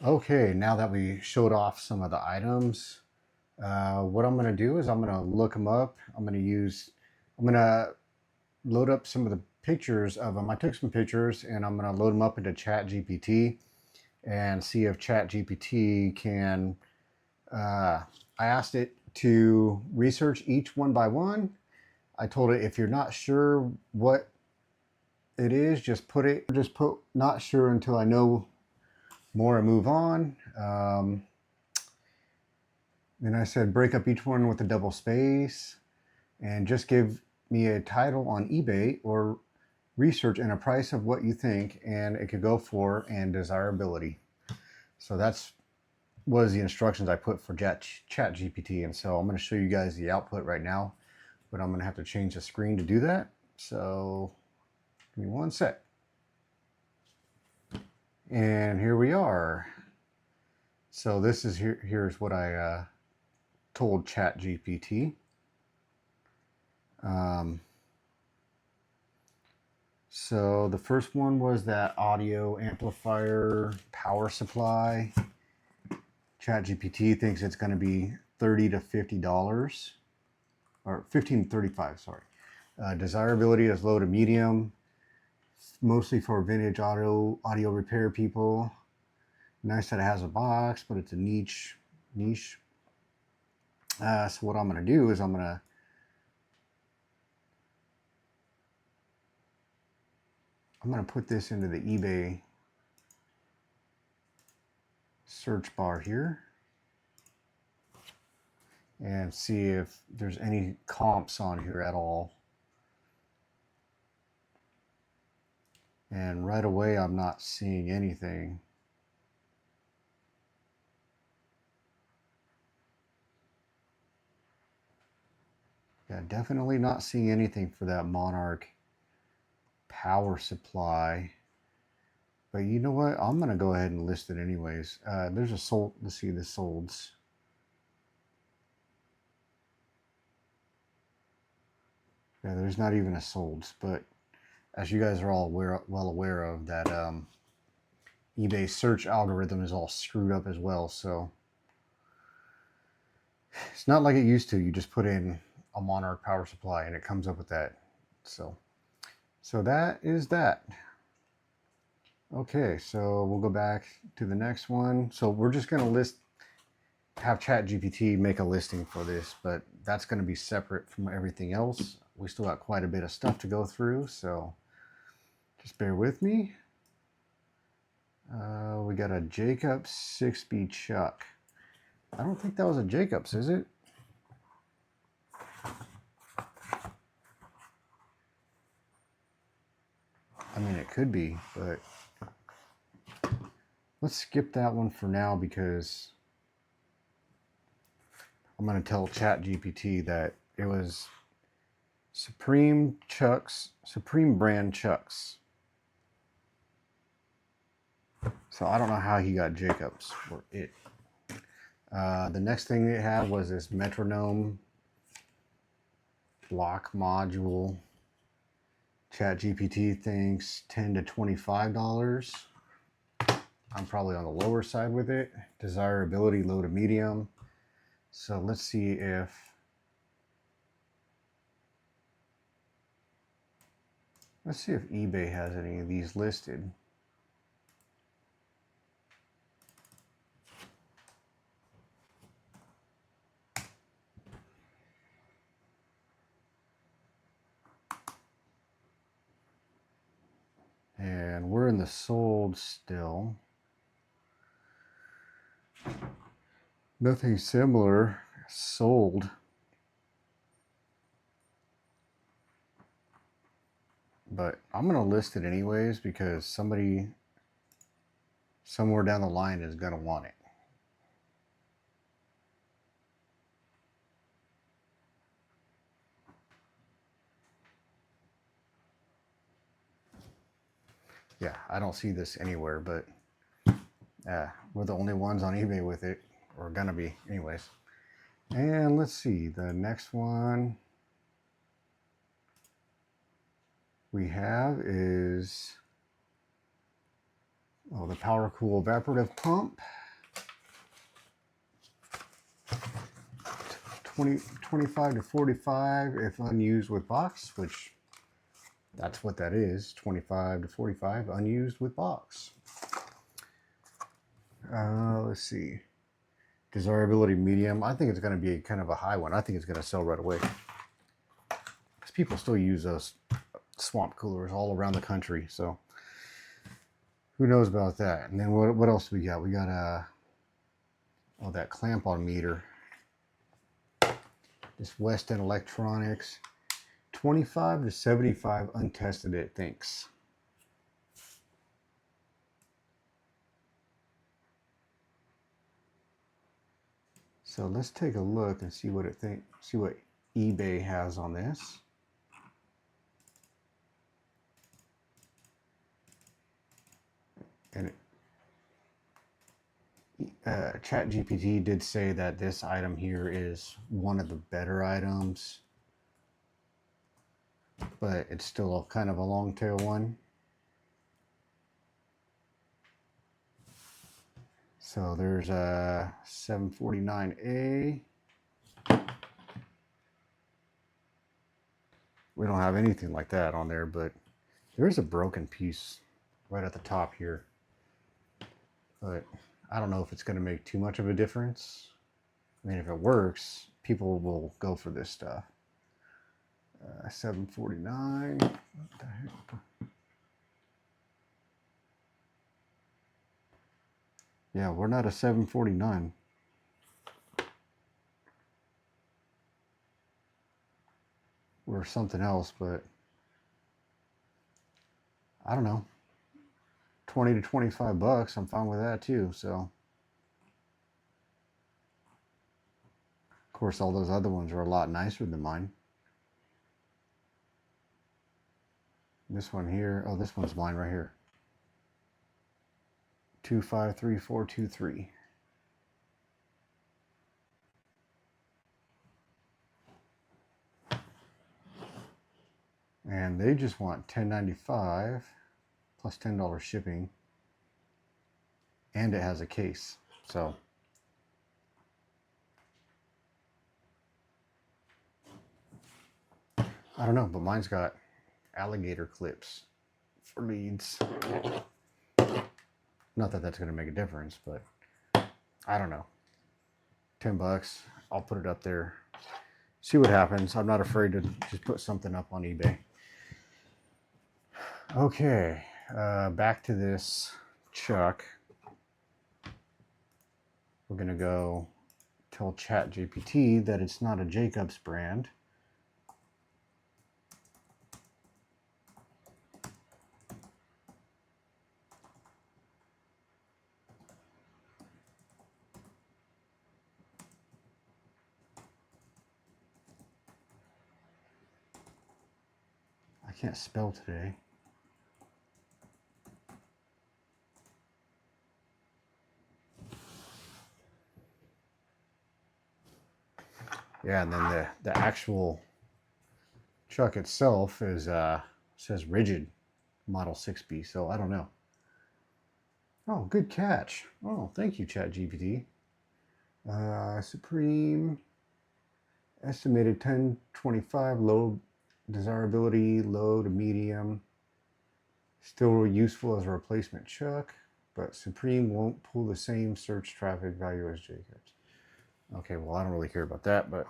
Okay, now that we showed off some of the items, what I'm going to do is I'm going to look them up. I'm going to load up some of the pictures of them. I took some pictures and I'm going to load them up into ChatGPT and see if ChatGPT can. I asked it to research each one by one. I told it if you're not sure what it is, just put not sure until I know more and move on. Then I said break up each one with a double space and just give me a title on eBay or research and a price of what you think and it could go for and desirability. So that's was the instructions I put for ChatGPT. And so I'm going to show you guys the output right now, but I'm going to have to change the screen to do that. So give me one sec. And here we are. So this is here's what I told ChatGPT. So the first one was that audio amplifier power supply. ChatGPT thinks it's going to be $30 to $50, or $15 to $35. Sorry. Desirability is low to medium, mostly for vintage audio repair people. Nice that it has a box, but it's a niche. So what I'm going to do is I'm going to put this into the eBay search bar here and see if there's any comps on here at all. And right away, I'm not seeing anything. Yeah, definitely not seeing anything for that Monarch power supply. But you know what? I'm going to go ahead and list it anyways. There's a sold. Let's see the solds. Yeah, there's not even a solds. But as you guys are all well aware of, that eBay search algorithm is all screwed up as well. So it's not like it used to. You just put in a Monarch power supply and it comes up with that. So that is that. Okay, so we'll go back to the next one. So we're just going to have ChatGPT make a listing for this, but that's going to be separate from everything else. We still got quite a bit of stuff to go through, so just bear with me. We got a Jacobs 6B chuck. I don't think that was a Jacobs, is it? I mean, it could be, but let's skip that one for now because I'm going to tell ChatGPT that it was Supreme brand chucks. So I don't know how he got Jacobs for it. The next thing it had was this metronome lock module. ChatGPT thinks $10 to $25. I'm probably on the lower side with it. Desirability low to medium. So let's see if eBay has any of these listed. And we're in the sold still. Nothing similar sold. But I'm going to list it anyways because somebody somewhere down the line is going to want it. Yeah, I don't see this anywhere, but we're the only ones on eBay with it, or gonna be anyways. And let's see, the next one we have is Oh, the Power Cool evaporative pump. 25 to 45 if unused with box, which that's what that is, 25 to 45 unused with box. Let's see. Desirability medium. I think it's going to be kind of a high one. I think it's going to sell right away. Because people still use those swamp coolers all around the country. So who knows about that? And then what else do we got? We got that clamp on meter. This Weston Electronics. 25 to 75 untested, it thinks. So let's take a look and see what see what eBay has on this. And ChatGPT did say that this item here is one of the better items, but it's still kind of a long tail one. So there's a 749A. We don't have anything like that on there, but there's a broken piece right at the top here. But I don't know if it's going to make too much of a difference. I mean, if it works, people will go for this stuff. 749. What the heck? Yeah, we're not a 749. We're something else, but I don't know. 20 to 25 bucks, I'm fine with that too. So, of course, all those other ones are a lot nicer than mine. This one here, oh, this one's mine right here. 253423. And they just want $10.95 plus $10 shipping, and it has a case. So I don't know, but mine's got alligator clips for leads. Not that that's going to make a difference, but I don't know. 10 bucks. I'll put it up there. See what happens. I'm not afraid to just put something up on eBay. Okay, back to this chuck. We're going to go tell ChatGPT that it's not a Jacobs brand. I can't spell today. Yeah, and then the actual chuck itself is says rigid Model 6B, so I don't know. Oh, good catch. Oh, thank you, ChatGPT. Supreme estimated 1025 low desirability, low to medium. Still useful as a replacement chuck, but Supreme won't pull the same search traffic value as Jacobs. Okay, well, I don't really care about that, but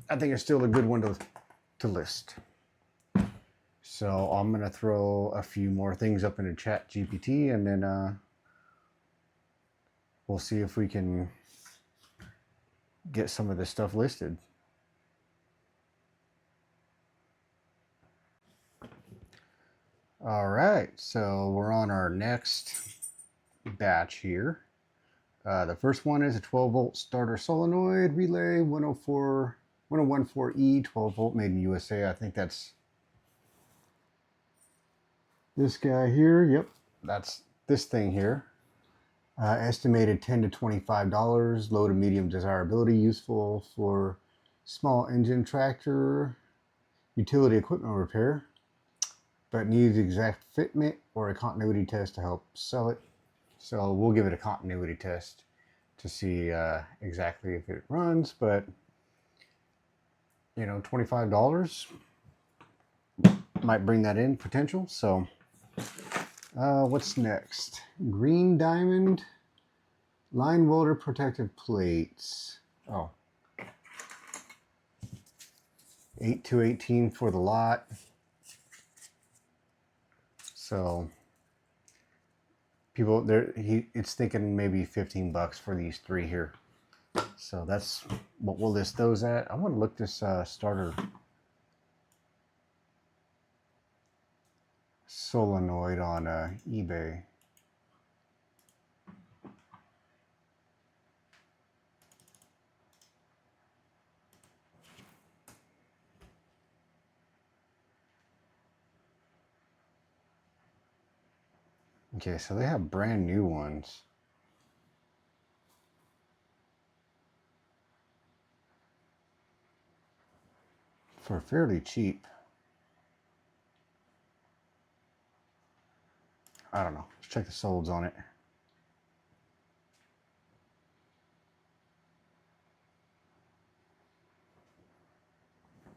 I think it's still a good one to list. So I'm going to throw a few more things up into ChatGPT, and then we'll see if we can get some of this stuff listed. All right, so we're on our next batch here. The first one is a 12-volt starter solenoid relay 1014E 12-volt made in USA. I think that's this guy here. Yep, that's this thing here. Estimated $10 to $25, low to medium desirability, useful for small engine tractor, utility equipment repair. but needs exact fitment or a continuity test to help sell it. So we'll give it a continuity test to see exactly if it runs, but you know, $25 might bring that in potential. So what's next? Green diamond line welder protective plates. Oh, 8 to 18 for the lot. So people there, it's thinking maybe $15 for these three here. So that's what we'll list those at. I want to look this starter solenoid on eBay. Okay, so they have brand new ones. For fairly cheap. I don't know. Let's check the solds on it.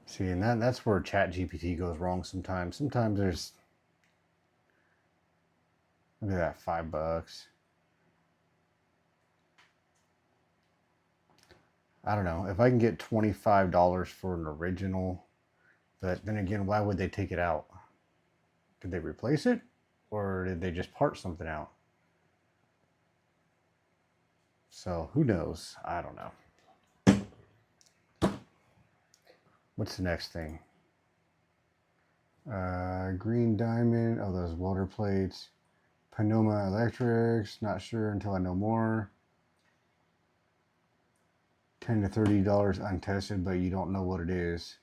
See, and that's where ChatGPT goes wrong sometimes. Sometimes there's, look at that, $5. I don't know. If I can get $25 for an original, but then again, why would they take it out? Did they replace it? Or did they just part something out? So who knows? I don't know. What's the next thing? Green diamond. Oh, those water plates. Panoma Electrics. Not sure until I know more. $10 to $30 untested, but you don't know what it is.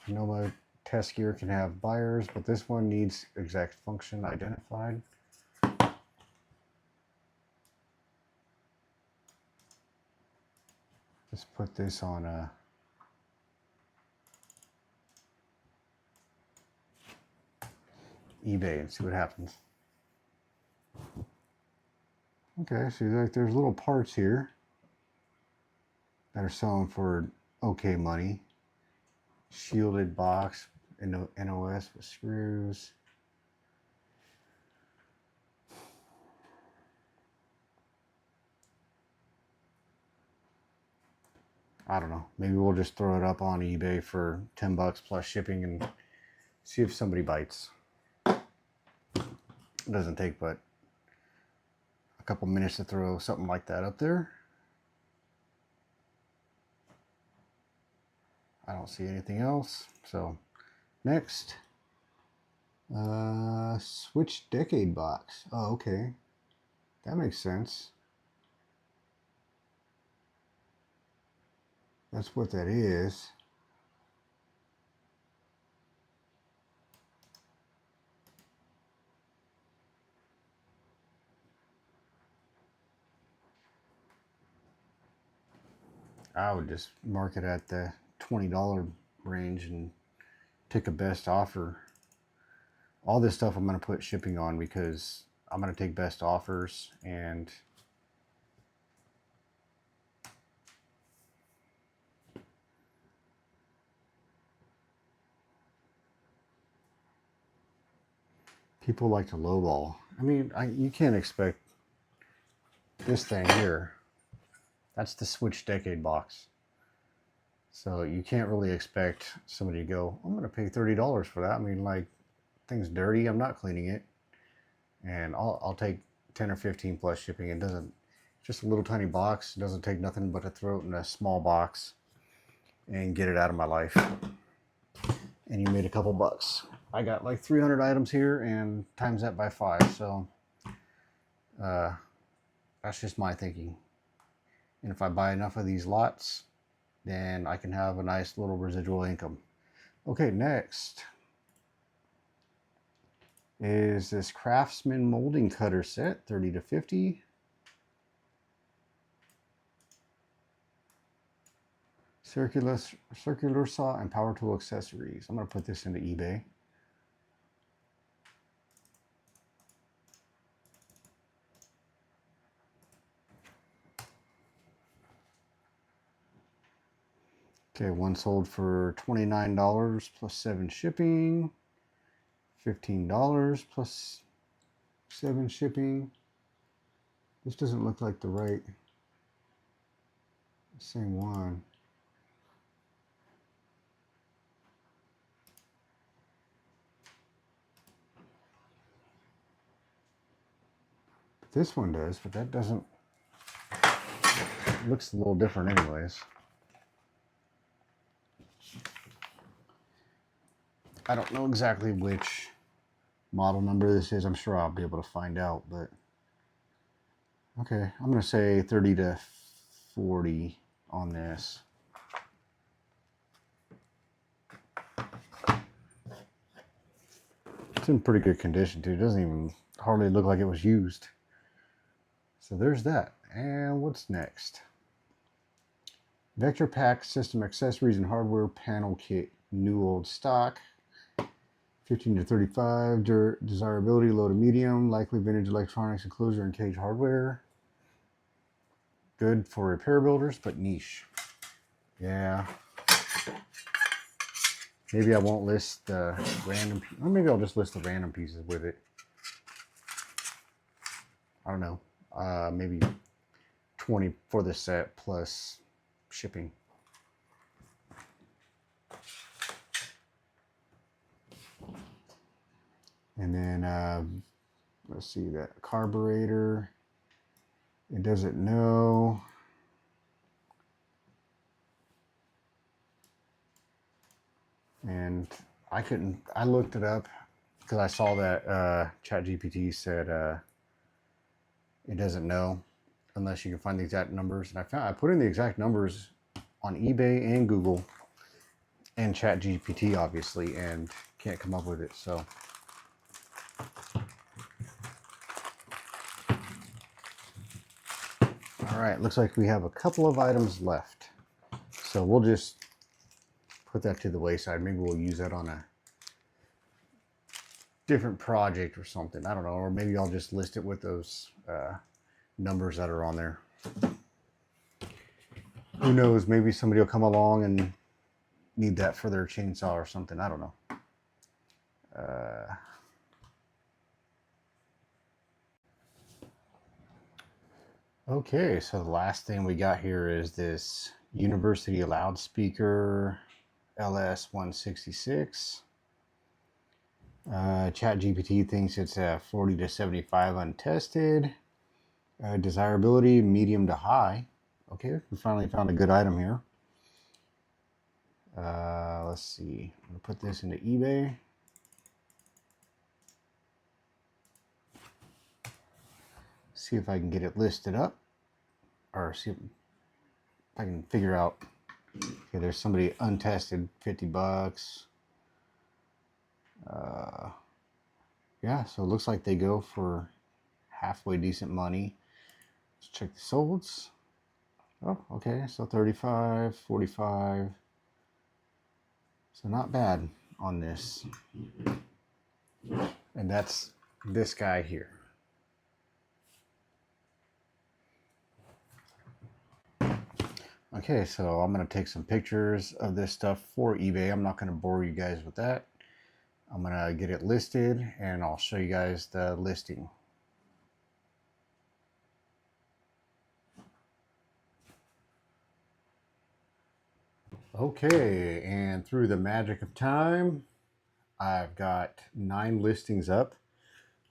Panoma test gear can have buyers, but this one needs exact function identified. Let's put this on eBay and see what happens. Okay, so like there's little parts here that are selling for okay money. Shielded box, NOS with screws. I don't know. Maybe we'll just throw it up on eBay for $10 plus shipping and see if somebody bites. It doesn't take but a couple minutes to throw something like that up there. I don't see anything else. So next, switch decade box. Oh, okay. That makes sense. That's what that is. I would just mark it at the $20 range and take a best offer. All this stuff I'm going to put shipping on because I'm going to take best offers and people like to lowball. I mean, you can't expect this thing here. That's the Switch Decade box. So you can't really expect somebody to go, I'm going to pay $30 for that. I mean, like, thing's dirty. I'm not cleaning it. And I'll take 10 or 15 plus shipping. It doesn't, just a little tiny box. It doesn't take nothing but to throw it in a small box and get it out of my life. And you made a couple bucks. I got like 300 items here and times that by 5. So that's just my thinking. And if I buy enough of these lots, then I can have a nice little residual income. Okay, next is this Craftsman molding cutter set, 30 to 50. Circular saw and power tool accessories. I'm going to put this into eBay. Okay, one sold for $29 plus 7 shipping, $15 plus 7 shipping. This doesn't look like the same one. This one does, but that doesn't. It looks a little different anyways. I don't know exactly which model number this is. I'm sure I'll be able to find out, but okay, I'm going to say 30 to 40 on this. It's in pretty good condition too. It doesn't even hardly look like it was used. So there's that. And what's next? Vector Pack System Accessories and Hardware Panel Kit. New old stock. 15 to 35. Desirability low to medium. Likely vintage electronics enclosure and cage hardware. Good for repair builders, but niche. Yeah. Maybe I won't list the random, or maybe I'll just list the random pieces with it. I don't know. Maybe 20 for the set plus shipping. And then let's see, that carburetor. It doesn't know. And I looked it up because I saw that ChatGPT said it doesn't know unless you can find the exact numbers. And I put in the exact numbers on eBay and Google and ChatGPT obviously, and can't come up with it. So all right, looks like we have a couple of items left. So we'll just put that to the wayside. Maybe we'll use that on a different project or something. I don't know. Or maybe I'll just list it with those numbers that are on there. Who knows? Maybe somebody will come along and need that for their chainsaw or something. I don't know. Okay, so the last thing we got here is this University loudspeaker LS166. ChatGPT thinks it's a 40 to 75 untested. Desirability medium to high. Okay, we finally found a good item here. Let's see. I'm gonna put this into eBay. See if I can get it listed up, or see if I can figure out. Okay, there's somebody untested, $50. Yeah, so it looks like they go for halfway decent money. Let's check the solds. Oh, okay, so 35, 45. So not bad on this. And that's this guy here. Okay, so I'm going to take some pictures of this stuff for eBay. I'm not going to bore you guys with that. I'm going to get it listed and I'll show you guys the listing. Okay, and through the magic of time, I've got 9 listings up.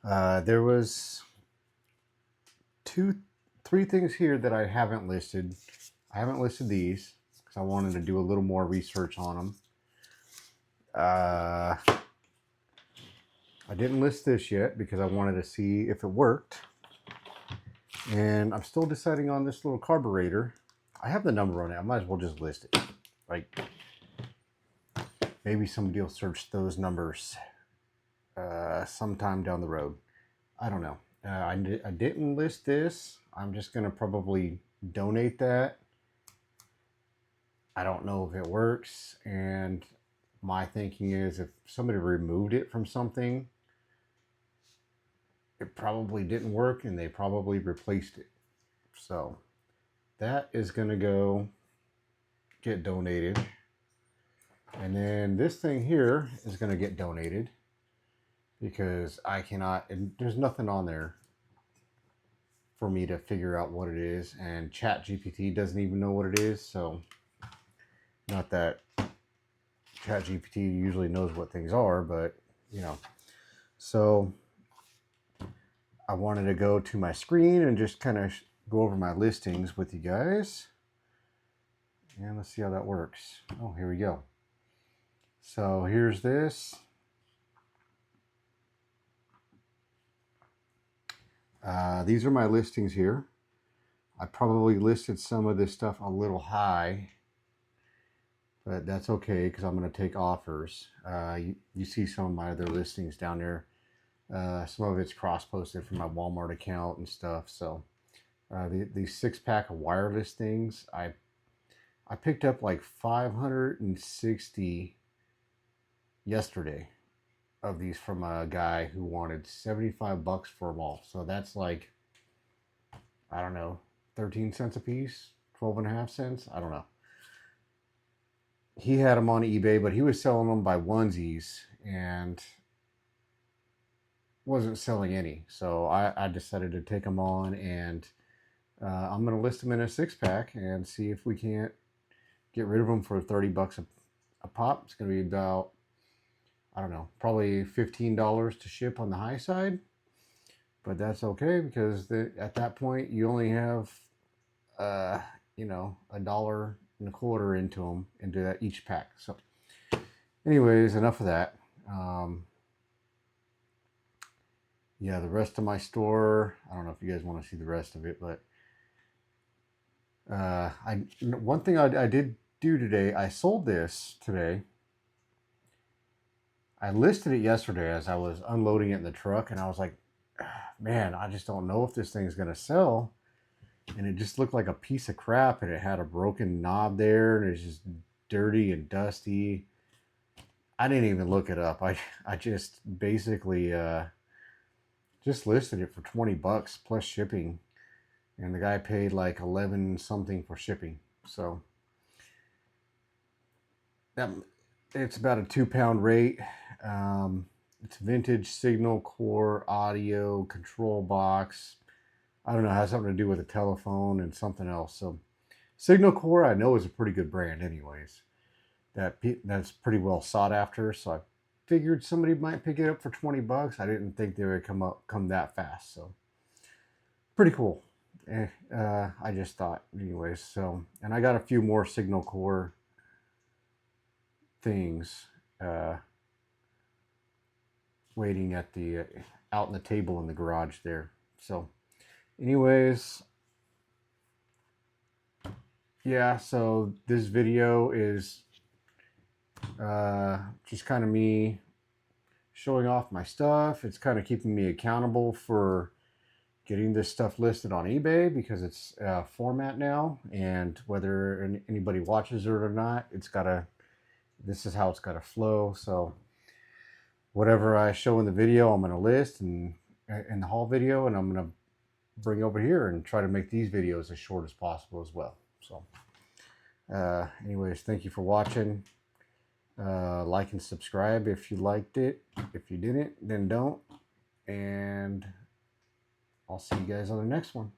There was 3 things here that I haven't listed. I haven't listed these because I wanted to do a little more research on them. I didn't list this yet because I wanted to see if it worked. And I'm still deciding on this little carburetor. I have the number on it. I might as well just list it. Like, maybe somebody will search those numbers sometime down the road. I don't know. I didn't list this. I'm just going to probably donate that. I don't know if it works. And my thinking is if somebody removed it from something, it probably didn't work and they probably replaced it. So that is going to go get donated. And then this thing here is going to get donated because I cannot, and there's nothing on there for me to figure out what it is. And ChatGPT doesn't even know what it is. So not that ChatGPT usually knows what things are, but you know. So I wanted to go to my screen and just kind of go over my listings with you guys. And let's see how that works. Oh, here we go. So here's this. These are my listings here. I probably listed some of this stuff a little high, but that's okay because I'm going to take offers. You see some of my other listings down there. Some of it's cross-posted from my Walmart account and stuff. So these 6-pack of wireless things, I picked up like 560 yesterday of these from a guy who wanted 75 bucks for them all. So that's like, I don't know, 13 cents a piece, 12.5 cents. I don't know. He had them on eBay, but he was selling them by onesies and wasn't selling any. So I decided to take them on, and I'm going to list them in a 6-pack and see if we can't get rid of them for 30 bucks a pop. It's going to be about, I don't know, probably $15 to ship on the high side, but that's okay because at that point you only have, you know, $1.25 into them, into that each pack. So anyways, enough of that. Yeah, the rest of my store, I don't know if you guys want to see the rest of it, but one thing I did do today, I sold this today. I listed it yesterday as I was unloading it in the truck, and I was like, man, I just don't know if this thing's going to sell. And it just looked like a piece of crap, and it had a broken knob there, and it's just dirty and dusty. I didn't even look it up. I just basically just listed it for 20 bucks plus shipping, and the guy paid like 11 something for shipping. So that it's about a 2-pound rate. It's vintage signal core audio control box. I don't know, it has something to do with a telephone and something else. So Signal Core I know is a pretty good brand anyways. That's pretty well sought after. So I figured somebody might pick it up for 20 bucks. I didn't think they would come that fast. So pretty cool. I just thought anyways. So, and I got a few more Signal Core things waiting at the out on the table in the garage there. So anyways, yeah, so this video is just kind of me showing off my stuff. It's kind of keeping me accountable for getting this stuff listed on eBay because it's format now, and whether anybody watches it or not, this is how it's got to flow. So whatever I show in the video, I'm going to list in the haul video, and I'm going to bring over here and try to make these videos as short as possible as well. So anyways, thank you for watching. Like and subscribe if you liked it. If you didn't, then don't. And I'll see you guys on the next one.